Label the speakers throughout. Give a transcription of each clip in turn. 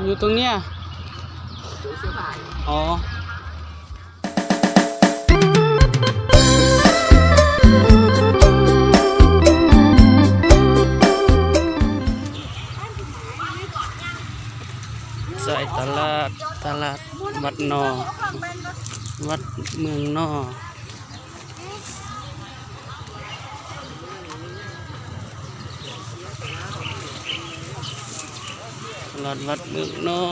Speaker 1: อยู่ตรงเนี้ยอ๋อใส่ตลาดวัดนอวัดเมืองนอตลาดวัดเมืองนอ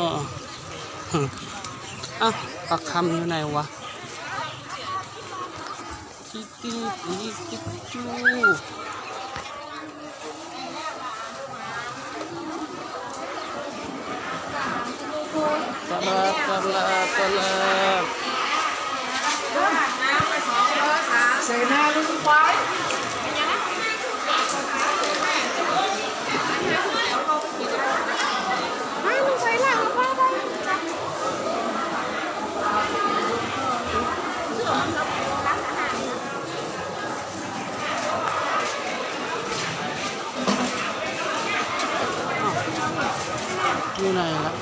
Speaker 1: อ้าวปักคำอยู่ไหนวะจิ๊กจิ๊กจิ๊กจูตลาด
Speaker 2: เสนาลุงควายลุงใส่หลังพ่อไป
Speaker 1: อยู่ไหนล่ะ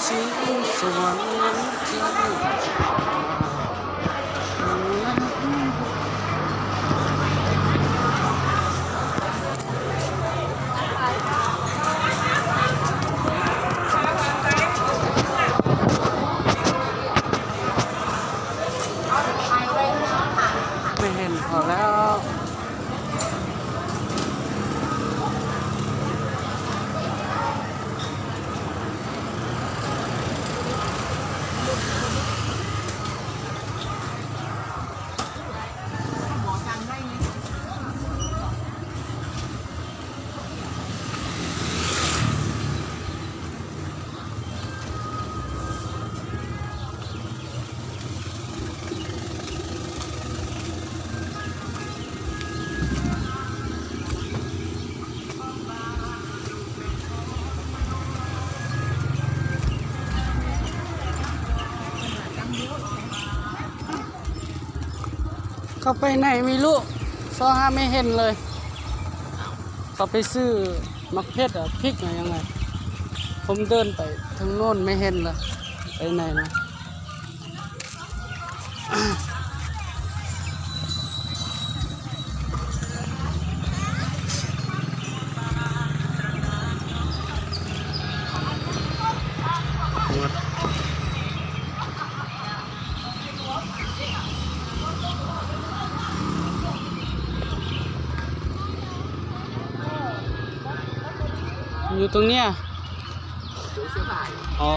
Speaker 1: ชื่อสวรรค์ที่ไม่เห็นพอแล้วเขาไปไหนไม่รู้ซ้อหาไม่เห็นเลยเขาไปซื้อมักเพชรพริกอะไรยังไงผมเดินไปทางโน้นไม่เห็นเลยไปไหนนะอยู่ตรงเนี้ยอ๋อ